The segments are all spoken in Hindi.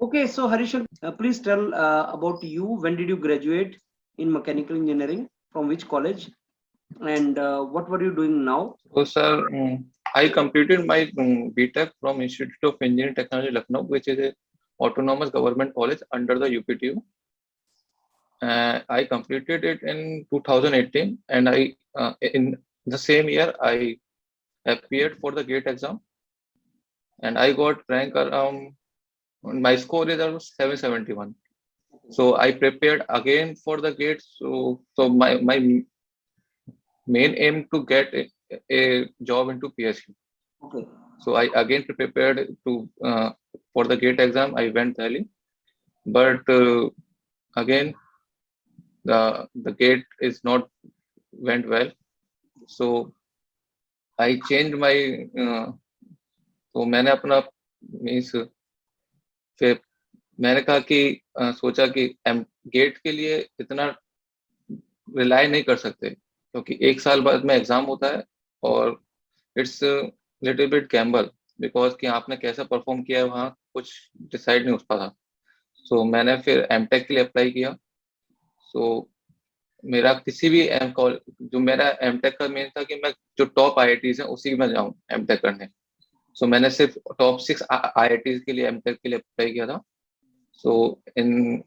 Okay, so Harish, please tell about you. When did you graduate in mechanical engineering? From which college? And what were you doing now? So, sir, I completed my BTech from Institute of Engineering Technology, Lucknow, which is a autonomous government college under the UPTU. I completed it in 2018, and I in the same year I appeared for the GATE exam, and I got rank around. My score is around 771. So I prepared again for the GATE. So my main aim to get a job into PSU. Okay. So I again prepared to for the GATE exam. I went Delhi, but again the GATE is not went well. So I changed my तो मैंने अपना मीन्स फिर मैंने कहा कि सोचा कि गेट के लिए इतना रिलाय नहीं कर सकते क्योंकि एक साल बाद में एग्जाम होता है और it's little bit Gamble because कि आपने कैसा परफॉर्म किया है वहाँ कुछ डिसाइड नहीं हो पाता। सो मैंने फिर एमटेक के लिए अप्लाई किया। सो मेरा किसी भी जो मेरा एमटेक का मेन था कि मैं जो टॉप आईआईटीज हैं उसी में जाऊँ एमटेक करने। सो मैंने सिर्फ टॉप 6 आईआईटीज के लिए एमटेक के लिए अप्लाई किया था। सो इन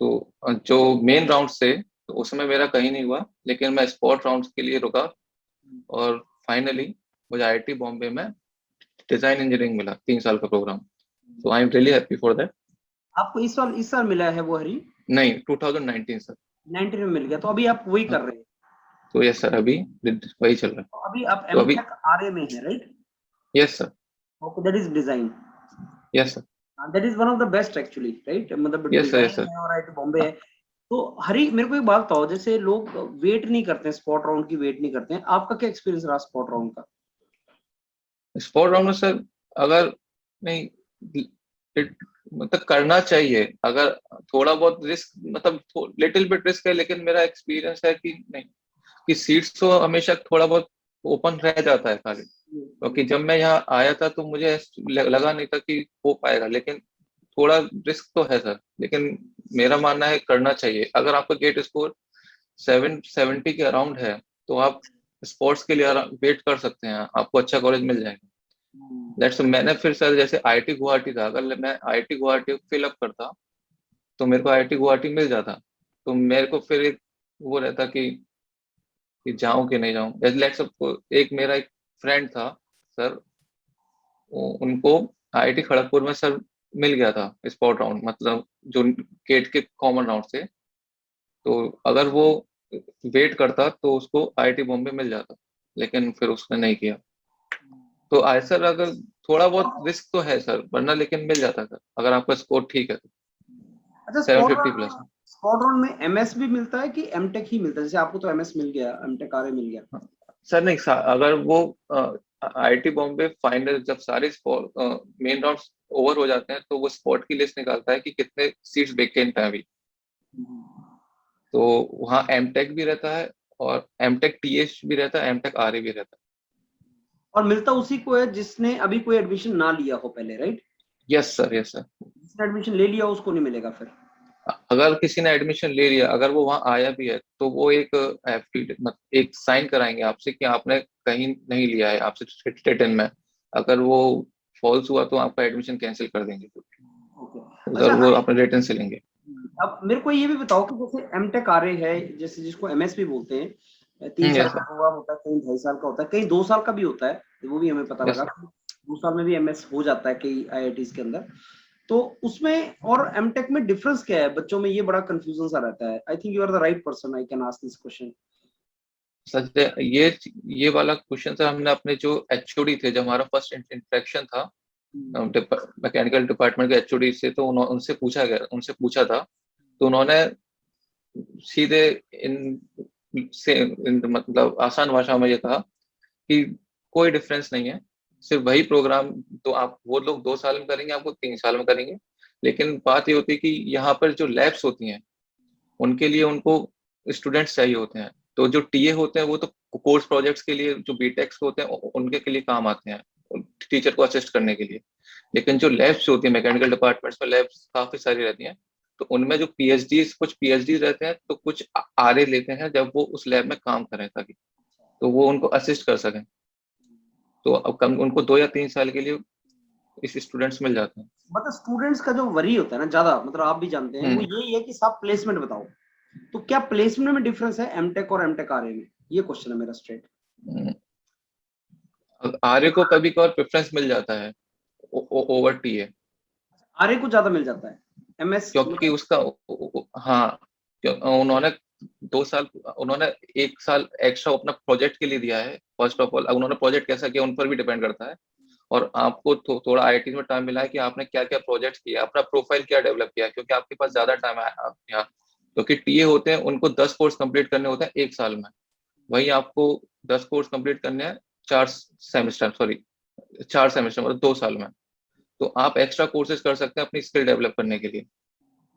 तो जो मेन राउंड से तो उसमें मेरा कहीं नहीं हुआ, लेकिन मैं स्पॉट राउंड्स के लिए रुका और फाइनली मुझे आईआईटी बॉम्बे में डिजाइन इंजीनियरिंग मिला 3 साल का programme. So I am really happy for that. आपको इस साल मिला है वो हरी? नहीं, 2019 सर। 19 में मिल गया, तो अभी आप वही कर रहे हैं? तो यस सर, अभी वही चल रहा है। तो अभी आप तो अभी एमटेक आरए में है, right? Yes sir. Okay, that is design. Yes sir. That is one of the best actually, right? मतलब yes sir, yes design sir. है और आईआईटी बॉम्बे है। तो हरी, मेरे को एक बात बताओ, जैसे लोग वेट नहीं करते हैं, स्पॉट राउंड की वेट नहीं करते हैं, आपका क्या एक्सपीरियंस रहा स्पॉट राउंड का? स्पॉट राउंड में सर अगर नहीं मतलब करना चाहिए, अगर थोड़ा बहुत रिस्क मतलब लिटिल बिट रिस्क है, लेकिन मेरा एक्सपीरियंस है कि नहीं कि सीट्स तो हमेशा थोड़ा बहुत ओपन रह जाता है खाली। क्योंकि जब मैं यहाँ आया था तो मुझे लगा नहीं था कि हो पाएगा, लेकिन थोड़ा रिस्क तो है सर। लेकिन मेरा मानना है करना चाहिए। अगर आपका गेट स्कोर 770 के अराउंड है तो आप स्पोर्ट्स के लिए वेट कर सकते हैं, आपको अच्छा कॉलेज मिल जाएगा। दैट्स मैंने फिर सर जैसे आईआईटी गुवाहाटी था, अगर मैं आईआईटी गुवाहाटी फिलअप करता तो मेरे को आईआईटी गुवाहाटी मिल जाता। तो मेरे को फिर एक वो रहता कि जाऊं कि नहीं जाऊं। लेट्स एक मेरा एक फ्रेंड था सर, उनको आईआईटी खड़गपुर में सर मिल गया था स्पॉट राउंड, मतलब जो गेट के कॉमन राउंड से। तो अगर वो वेट करता तो उसको आईआईटी बॉम्बे मिल जाता, लेकिन फिर उसने नहीं किया। तो आए सर अगर थोड़ा बहुत रिस्क तो है सर, वरना लेकिन मिल जाता सर अगर आपका स्कोर ठीक है तो। अच्छा, 750 प्लस। स्पॉट राउंड में एमएस भी मिलता है कि एमटेक ही मिलता है? जैसे आपको तो एमएस मिल गया, एमटेक आरए मिल गया। सर नहीं अगर वो आईआईटी बॉम्बे फाइनल जब सारे मेन राउंड ओवर हो जाते हैं तो वो स्पॉट की लिस्ट निकालता है कि कितने सीट्स वेकेंट हैं अभी। तो वहाँ एमटेक भी रहता है और एमटेक टीएच भी रहता है, एमटेक आरए भी रहता है। और मिलता उसी को है जिसने अभी कोई एडमिशन ना लिया हो पहले, right? Yes sir, yes sir. जिसने एडमिशन ले लिया उसको नहीं मिलेगा फिर? अगर किसी ने एडमिशन ले लिया, अगर वो वहाँ आया भी है तो वो एक एक साइन कराएंगे आपसे कि आपने कहीं नहीं लिया है, आपसे रिटन में। अगर वो फॉल्स हुआ तो आपका एडमिशन कैंसिल कर देंगे। ओके। उधर अच्छा वो हाँ, अपने रिटर्न से लेंगे। अब मेरे को ये भी बताओ कि जैसे एमटेक आरए है, जैसे जिसको एमएस भी बोलते हैं, 3 साल यस का सर। प्रोग्राम होता है, कहीं 2.5 साल का होता है, कहीं 2 साल का भी होता है, वो भी हमें पता यस लगा। सर। 2 साल में भी एमएस हो जाता है कई आईआईटीज के अंदर। तो उसमें और एमटेक में डिफरेंस क्या है? बच्चों में ये बड़ा कंफ्यूजन सा रहता है। I think you are the right person I can ask this question. सच है, ये वाला क्वेश्चन सर हमने अपने जो एचओडी थे, जब हमारा फर्स्ट इंटरेक्शन था मैकेनिकल डिपार्टमेंट के एचओडी से, तो उनसे पूछा था। तो उन्होंने सीधे मतलब आसान भाषा में ये कहा कि कोई डिफरेंस नहीं है, सिर्फ वही प्रोग्राम तो आप वो लोग 2 साल में करेंगे, आपको 3 साल में करेंगे। लेकिन बात ये होती है कि यहाँ पर जो लैब्स होती हैं उनके लिए उनको स्टूडेंट्स चाहिए होते हैं। तो जो टीए होते हैं वो तो कोर्स प्रोजेक्ट्स के लिए, जो बीटेक्स होते हैं उनके के लिए काम आते हैं। टीचर को असिस्ट करने के लिए। लेकिन जो लैब्स होती है मैकेनिकल डिपार्टमेंट्स में, लैब्स काफी सारी रहती हैं, तो उनमें जो कुछ पीएचडी रहते हैं, तो कुछ आरए लेते हैं जब वो उस लैब में काम करें, ताकि तो वो उनको असिस्ट कर सकें। तो अब कम उनको 2 या 3 साल के लिए इस स्टूडेंट्स मिल जाते हैं। मतलब स्टूडेंट्स का जो वरी होता है ना ज्यादा, मतलब आप भी जानते हैं, वो यही है कि साहब प्लेसमेंट बताओ। तो क्या प्लेसमेंट में डिफरेंस है एमटेक और एमटेक आरए में? ये क्वेश्चन है मेरा स्ट्रेट। आरए को कभी कभार प्रेफरेंस मिल जाता है ओवर टीए, आरए को ज्यादा मिल जाता है एमएस क्योंकि उसका हाँ, उन्होंने 2 साल, उन्होंने 1 साल एक्स्ट्रा अपना प्रोजेक्ट के लिए दिया है। फर्स्ट ऑफ ऑल, उन्होंने प्रोजेक्ट कैसा किया उन पर भी डिपेंड करता है। और आपको थोड़ा आईआईटी में टाइम मिला है कि आपने क्या क्या प्रोजेक्ट किया, अपना प्रोफाइल क्या डेवलप किया, क्योंकि आपके पास ज्यादा टाइम है यहाँ। क्योंकि टीए होते हैं, उनको 10 कोर्स कंप्लीट करने होते हैं 1 साल में, वही आपको 10 कोर्स कंप्लीट करने हैं 4 सेमेस्टर मतलब 2 साल में। तो आप एक्स्ट्रा कोर्सेज कर सकते हैं अपनी स्किल डेवलप करने के लिए।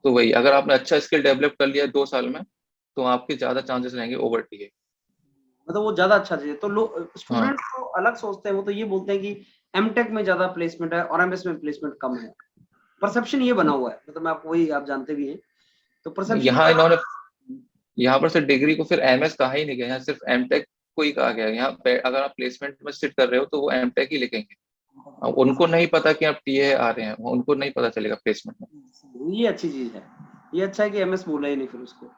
तो वही, अगर आपने अच्छा स्किल डेवलप कर लिया 2 साल में, तो आपके ज्यादा चांसेस रहेंगे ओवर टीए। मतलब वो ज्यादा अच्छा चाहिए। तो लोग हाँ, स्टूडेंट तो अलग सोचते हैं, वो तो ये बोलते हैं कि एमटेक में ज्यादा प्लेसमेंट है और एमएस में प्लेसमेंट कम है। परसेप्शन ये बना हुआ है, मतलब मैं आपको वही, आप जानते भी हैं, तो परसेप्शन यहाँ इन्होंने यहाँ पर से डिग्री को फिर एमएस कहा ही नहीं गया, यहाँ सिर्फ एमटेक को ही कहा गया है। यहाँ अगर आप प्लेसमेंट में सिट कर रहे हो तो वो एमटेक ही लिखेंगे। अब उनको नहीं पता कि आप टीए आ रहे हैं, उनको नहीं पता चलेगा प्लेसमेंट में। ये अच्छी चीज है। ये अच्छा है कि एमएस बोला ही नहीं फिर उसको।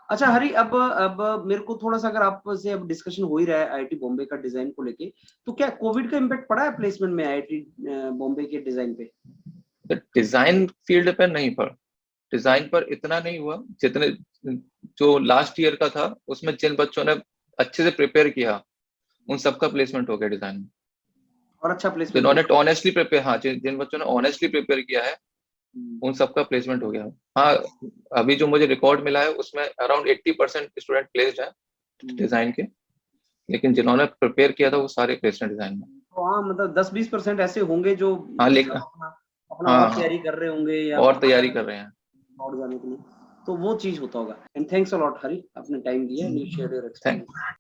अच्छा हरी, अब मेरे को थोड़ा सा, अगर आपसे अब डिस्कशन हो ही रहा है आईआईटी बॉम्बे का डिजाइन को लेके, तो क्या कोविड का इम्पैक्ट पड़ा है प्लेसमेंट में आईआईटी बॉम्बे के डिजाइन पे? डिजाइन फील्ड पर नहीं पड़ा, डिजाइन पर इतना नहीं हुआ जितने जो लास्ट ईयर का था, उसमें जिन बच्चों ने अच्छे से प्रिपेयर किया उन सबका प्लेसमेंट हो गया डिजाइन में। और अच्छा प्लेसमेंट जिन्होंने ऑनेस्टली प्रिपेयर, हाँ, जिन बच्चों ने ऑनेस्टली प्रिपेयर किया है उन सबका प्लेसमेंट हो गया। हाँ, अभी जो मुझे रिकॉर्ड मिला है उसमें अराउंड 80% स्टूडेंट प्लेस्ड है डिजाइन के, लेकिन जिन्होंने प्रिपेयर किया था वो सारे प्लेसमेंट डिजाइन में। तो हाँ, मतलब 10-20% ऐसे होंगे जो हाँ, मतलब लेकिन अपना अपना और हाँ हाँ, तैयारी कर रहे होंगे या और बाहर तैयारी जाने कर रहे हैं। और जाने के लिए, तो वो चीज होता होगा। एंड थैंक्स अ लॉट हरी, आपने टाइम दिया, you shared your thank experience.